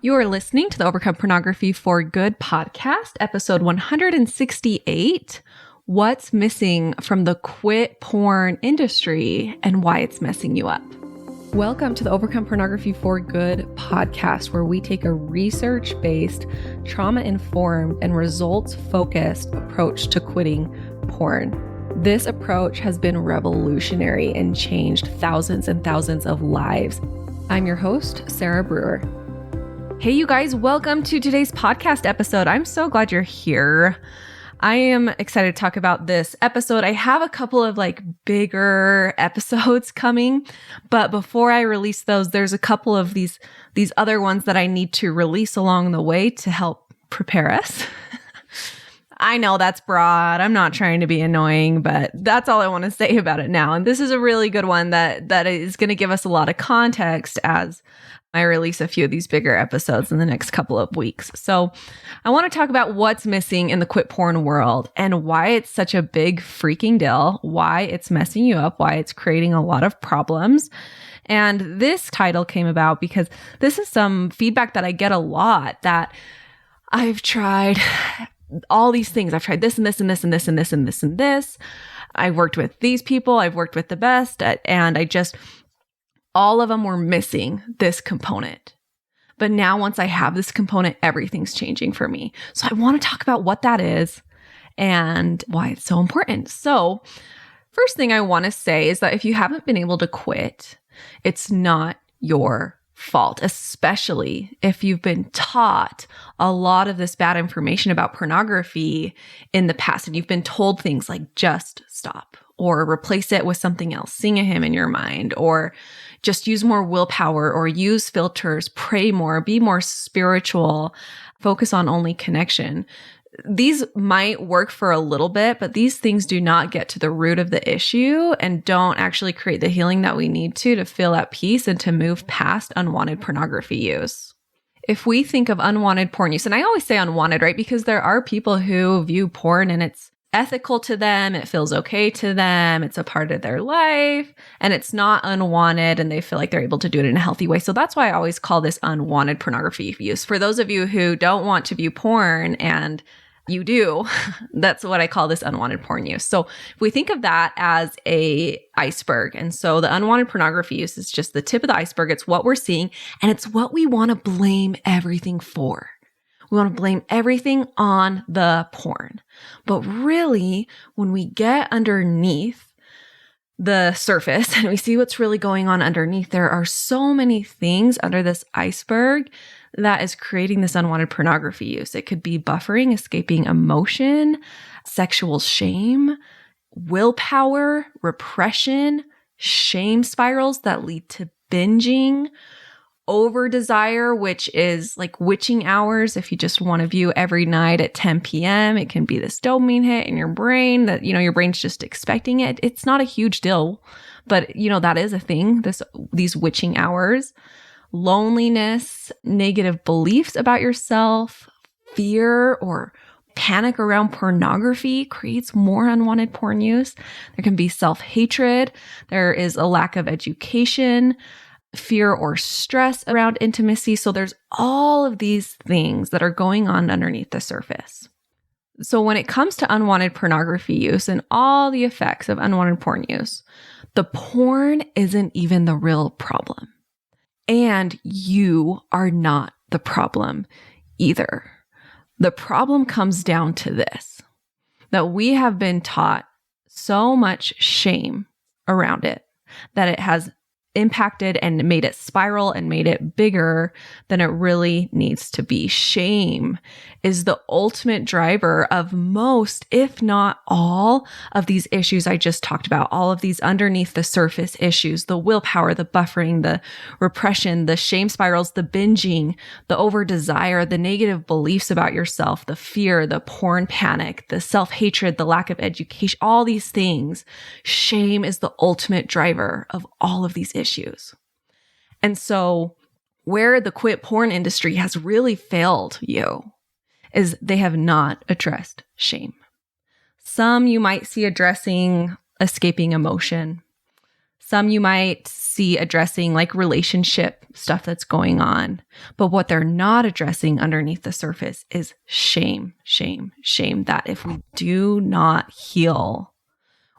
You are listening to the Overcome Pornography for Good podcast, episode 168, What's Missing from the Quit Porn Industry and Why It's Messing You Up. Welcome to the Overcome Pornography for Good podcast, where we take a research-based, trauma-informed, and results-focused approach to quitting porn. This approach has been revolutionary and changed thousands and thousands of lives. I'm your host, Sarah Brewer. Hey, you guys, welcome to today's podcast episode. I'm so glad you're here. I am excited to talk about this episode. I have a couple of bigger episodes coming, but before I release those, there's a couple of these other ones that I need to release along the way to help prepare us. I know that's broad. I'm not trying to be annoying, but that's all I want to say about it now. And this is a really good one that is going to give us a lot of context as I release a few of these bigger episodes in the next couple of weeks. So I want to talk about what's missing in the quit porn world and why it's such a big freaking deal, why it's messing you up, why it's creating a lot of problems. And this title came about because this is some feedback that I get a lot, that I've tried all these things. I've tried this and this and this and this and this and this and this. I've worked with these people. I've worked with the best. And all of them were missing this component. But now once I have this component, everything's changing for me. So I want to talk about what that is and why it's so important. So first thing I want to say is that if you haven't been able to quit, it's not your fault, especially if you've been taught a lot of this bad information about pornography in the past and you've been told things like just stop or replace it with something else, sing a hymn in your mind, or just use more willpower or use filters, pray more, be more spiritual, focus on only connection. These might work for a little bit, but these things do not get to the root of the issue and don't actually create the healing that we need to feel at peace and to move past unwanted pornography use. If we think of unwanted porn use, and I always say unwanted, right? Because there are people who view porn and it's ethical to them, it feels okay to them, it's a part of their life, and it's not unwanted, and they feel like they're able to do it in a healthy way. So that's why I always call this unwanted pornography use. For those of you who don't want to view porn and you do, that's what I call this unwanted porn use. So if we think of that as a iceberg, and so the unwanted pornography use is just the tip of the iceberg. It's what we're seeing, and it's what we want to blame everything for. We want to blame everything on the porn. But really, when we get underneath the surface and we see what's really going on underneath, there are so many things under this iceberg that is creating this unwanted pornography use. It could be buffering, escaping emotion, sexual shame, willpower, repression, shame spirals that lead to binging, over desire, which is like witching hours. If you just want to view every night at 10 p.m., it can be this dopamine hit in your brain that, your brain's just expecting it. It's not a huge deal, but that is a thing, these witching hours. Loneliness, negative beliefs about yourself, fear or panic around pornography creates more unwanted porn use. There can be self-hatred. There is a lack of education, fear or stress around intimacy. So there's all of these things that are going on underneath the surface. So when it comes to unwanted pornography use and all the effects of unwanted porn use, the porn isn't even the real problem. And you are not the problem either. The problem comes down to this, that we have been taught so much shame around it that it has impacted and made it spiral and made it bigger than it really needs to be. Shame is the ultimate driver of most, if not all, of these issues I just talked about. All of these underneath the surface issues, the willpower, the buffering, the repression, the shame spirals, the binging, the over desire, the negative beliefs about yourself, the fear, the porn panic, the self-hatred, the lack of education, all these things. Shame is the ultimate driver of all of these issues. And so where the quit porn industry has really failed you is they have not addressed shame. Some you might see addressing escaping emotion. Some you might see addressing like relationship stuff that's going on. But what they're not addressing underneath the surface is shame, shame, shame. That if we do not heal,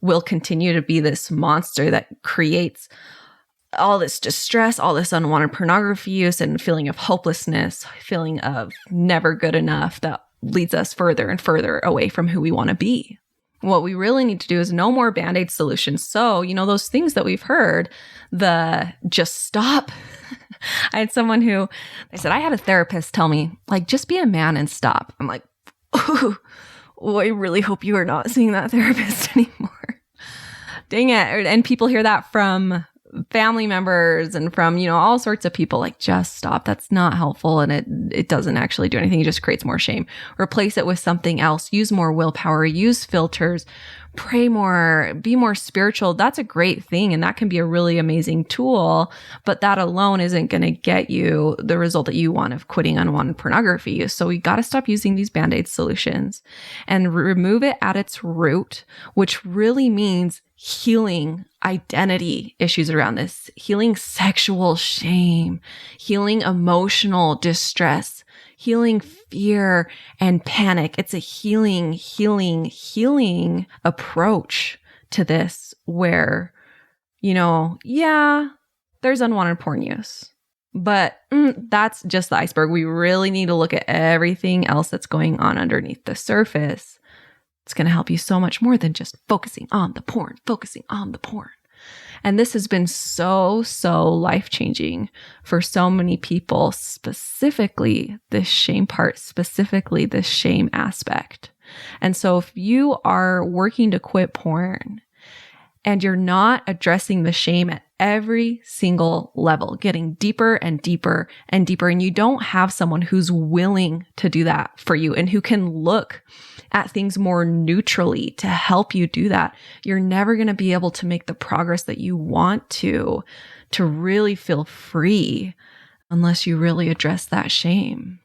we'll continue to be this monster that creates all this distress, all this unwanted pornography use and feeling of hopelessness, feeling of never good enough that leads us further and further away from who we want to be. What we really need to do is no more Band-Aid solutions. So, those things that we've heard, the just stop. I had someone who, they said, I had a therapist tell me, like, just be a man and stop. I'm like, oh, I really hope you are not seeing that therapist anymore. Dang it. And people hear that from family members and from, all sorts of people, like, just stop. That's not helpful. And it doesn't actually do anything. It just creates more shame. Replace it with something else. Use more willpower, use filters, pray more, be more spiritual. That's a great thing. And that can be a really amazing tool, but that alone isn't going to get you the result that you want of quitting unwanted pornography. So we got to stop using these Band-Aid solutions and remove it at its root, which really means healing identity issues around this, healing sexual shame, healing emotional distress, healing fear and panic. It's a healing approach to this where, there's unwanted porn use, but that's just the iceberg. We really need to look at everything else that's going on underneath the surface. It's going to help you so much more than just focusing on the porn. And this has been so life-changing for so many people, specifically this shame part, specifically this shame aspect. And so if you are working to quit porn and you're not addressing the shame at every single level, getting deeper and deeper and deeper, and you don't have someone who's willing to do that for you and who can look at things more neutrally to help you do that, you're never going to be able to make the progress that you want to really feel free unless you really address that shame.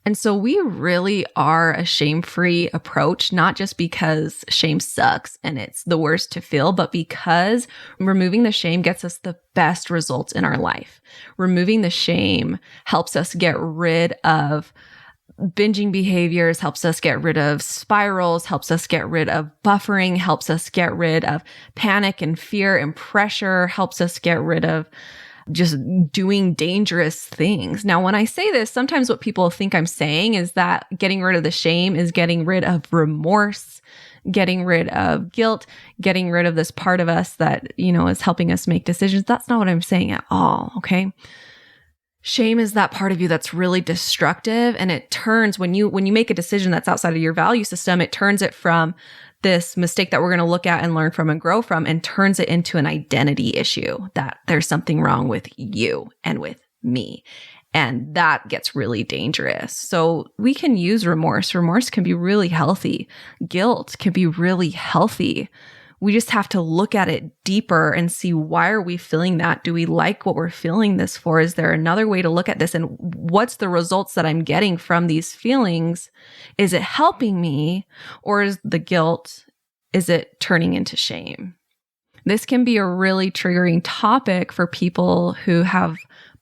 And so we really are a shame-free approach, not just because shame sucks and it's the worst to feel, but because removing the shame gets us the best results in our life. Removing the shame helps us get rid of binging behaviors, helps us get rid of spirals, helps us get rid of buffering, helps us get rid of panic and fear and pressure, helps us get rid of just doing dangerous things. Now, when I say this, sometimes what people think I'm saying is that getting rid of the shame is getting rid of remorse, getting rid of guilt, getting rid of this part of us that, is helping us make decisions. That's not what I'm saying at all, okay? Shame is that part of you that's really destructive, and it turns when you make a decision that's outside of your value system, it turns it from this mistake that we're going to look at and learn from and grow from and turns it into an identity issue, that there's something wrong with you and with me. And that gets really dangerous. So we can use remorse. Remorse can be really healthy. Guilt can be really healthy. We just have to look at it deeper and see, why are we feeling that? Do we like what we're feeling this for? Is there another way to look at this? And what's the results that I'm getting from these feelings? Is it helping me, or is the guilt, is it turning into shame? This can be a really triggering topic for people who have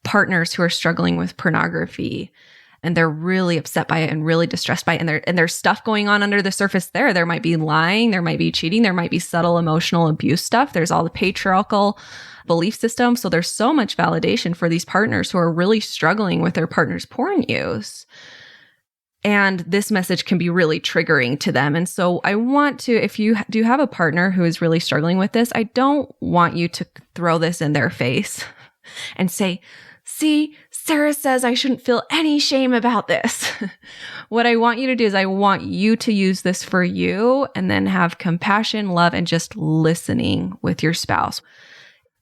partners who are struggling with pornography. And they're really upset by it and really distressed by it. And there's stuff going on under the surface there. There might be lying, there might be cheating, there might be subtle emotional abuse stuff. There's all the patriarchal belief system. So there's so much validation for these partners who are really struggling with their partner's porn use. And this message can be really triggering to them. And so I want to, if you do have a partner who is really struggling with this, I don't want you to throw this in their face and say, see, Sarah says I shouldn't feel any shame about this. What I want you to do is I want you to use this for you and then have compassion, love, and just listening with your spouse.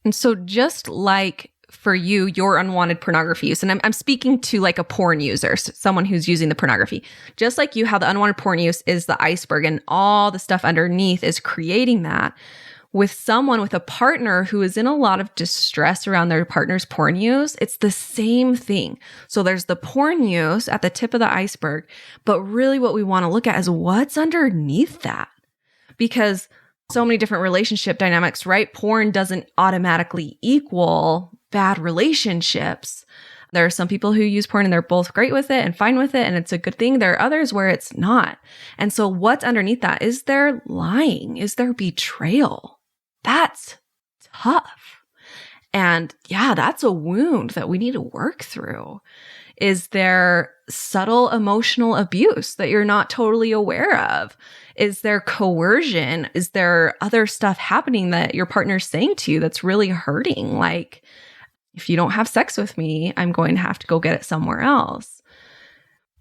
And so just like for you, your unwanted pornography use, and I'm speaking to like a porn user, someone who's using the pornography, just like you, how the unwanted porn use is the iceberg and all the stuff underneath is creating that. With someone, with a partner who is in a lot of distress around their partner's porn use, it's the same thing. So there's the porn use at the tip of the iceberg, but really what we want to look at is what's underneath that. Because so many different relationship dynamics, right? Porn doesn't automatically equal bad relationships. There are some people who use porn and they're both great with it and fine with it, and it's a good thing. There are others where it's not. And so what's underneath that? Is there lying? Is there betrayal? That's tough. And yeah, that's a wound that we need to work through. Is there subtle emotional abuse that you're not totally aware of? Is there coercion? Is there other stuff happening that your partner's saying to you that's really hurting? Like, if you don't have sex with me, I'm going to have to go get it somewhere else.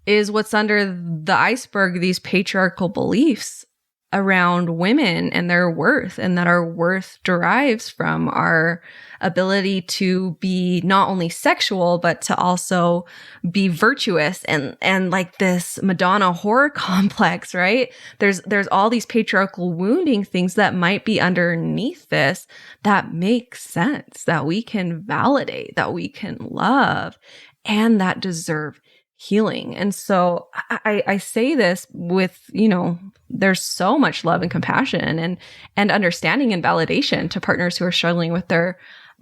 Is what's under the iceberg these patriarchal beliefs around women and their worth, and that our worth derives from our ability to be not only sexual, but to also be virtuous, and like this Madonna horror complex, right? There's all these patriarchal wounding things that might be underneath this that make sense, that we can validate, that we can love, and that deserve healing. And so I say this with, there's so much love and compassion and understanding and validation to partners who are struggling with their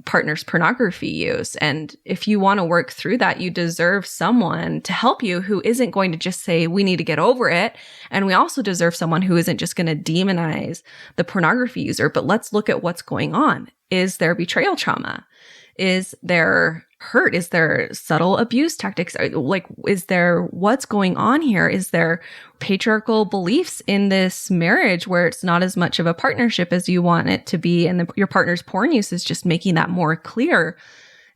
partner's pornography use. And if you want to work through that, you deserve someone to help you who isn't going to just say, we need to get over it. And we also deserve someone who isn't just going to demonize the pornography user, but let's look at what's going on. Is there betrayal trauma? Is there hurt? Is there subtle abuse tactics? Like, is there, what's going on here? Is there patriarchal beliefs in this marriage where it's not as much of a partnership as you want it to be? And your partner's porn use is just making that more clear.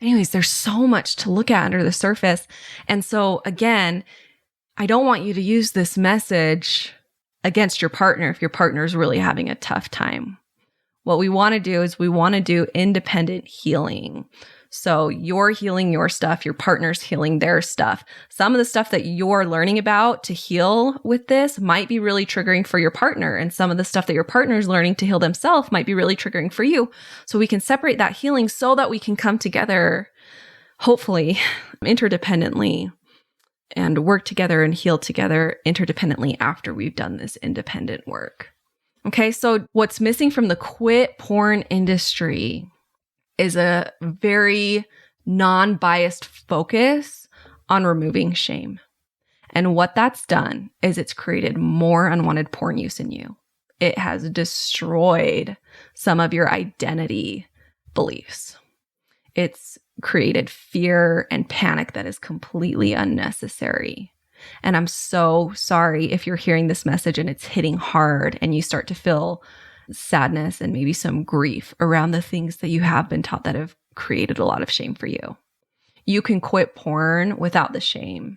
Anyways, there's so much to look at under the surface. And so again, I don't want you to use this message against your partner if your partner is really having a tough time. What we want to do is we want to do independent healing. So you're healing your stuff, your partner's healing their stuff. Some of the stuff that you're learning about to heal with this might be really triggering for your partner. And some of the stuff that your partner's learning to heal themselves might be really triggering for you. So we can separate that healing so that we can come together, hopefully, interdependently, and work together and heal together interdependently after we've done this independent work. Okay, so what's missing from the quit porn industry is a very non-biased focus on removing shame. And what that's done is it's created more unwanted porn use in you. It has destroyed some of your identity beliefs. It's created fear and panic that is completely unnecessary. And I'm so sorry if you're hearing this message and it's hitting hard and you start to feel sadness and maybe some grief around the things that you have been taught that have created a lot of shame for you. You can quit porn without the shame.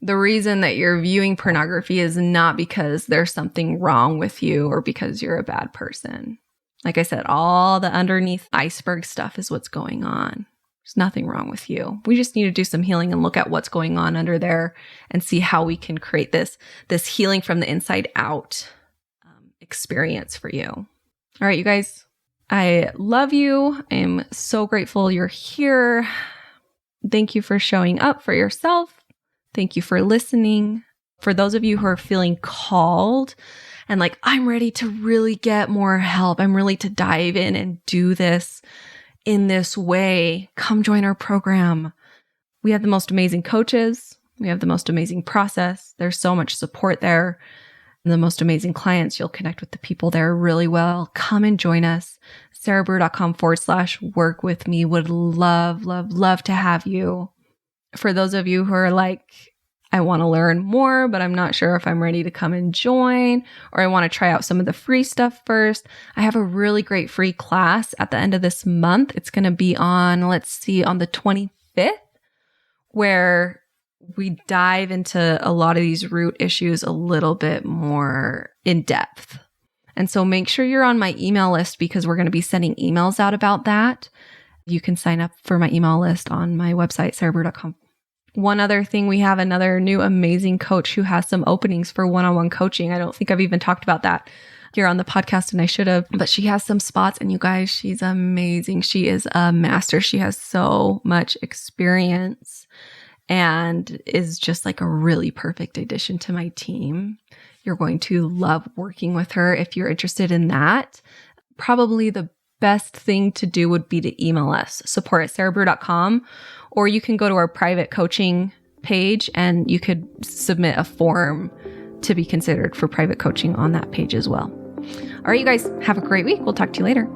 The reason that you're viewing pornography is not because there's something wrong with you or because you're a bad person. Like I said, all the underneath iceberg stuff is what's going on. There's nothing wrong with you. We just need to do some healing and look at what's going on under there and see how we can create this healing from the inside out experience for you. All right, you guys, I love you. I'm so grateful you're here. Thank you for showing up for yourself. Thank you for listening. For those of you who are feeling called and like, I'm ready to really get more help, I'm ready to dive in and do this in this way, come join our program. We have the most amazing coaches. We have the most amazing process. There's so much support there. And the most amazing clients. You'll connect with the people there really well. Come and join us. sarahbrewer.com/work with me. Would love, love, love to have you. For those of you who are like, I want to learn more, but I'm not sure if I'm ready to come and join, or I want to try out some of the free stuff first. I have a really great free class at the end of this month. It's going to be on the 25th, where we dive into a lot of these root issues a little bit more in depth. And so make sure you're on my email list because we're going to be sending emails out about that. You can sign up for my email list on my website, sarahbrewer.com. One other thing, we have another new amazing coach who has some openings for one-on-one coaching. I don't think I've even talked about that here on the podcast, and I should have, but she has some spots, and you guys, she's amazing. She is a master. She has so much experience and is just like a really perfect addition to my team. You're going to love working with her if you're interested in that. Probably the best thing to do would be to email us, support@sarahbrewer.com, or you can go to our private coaching page and you could submit a form to be considered for private coaching on that page as well. All right, you guys, have a great week. We'll talk to you later.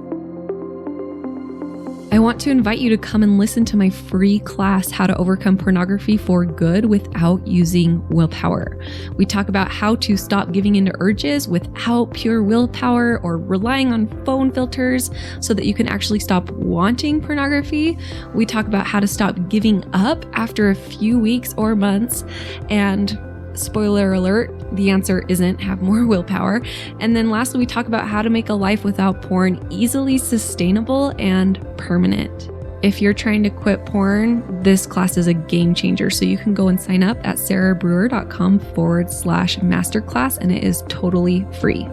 I want to invite you to come and listen to my free class, How to Overcome Pornography for Good Without Using Willpower. We talk about how to stop giving into urges without pure willpower or relying on phone filters so that you can actually stop wanting pornography. We talk about how to stop giving up after a few weeks or months. And spoiler alert, the answer isn't have more willpower. And then lastly, we talk about how to make a life without porn easily sustainable and permanent. If you're trying to quit porn, this class is a game changer. So you can go and sign up at sarahbrewer.com/masterclass, and it is totally free.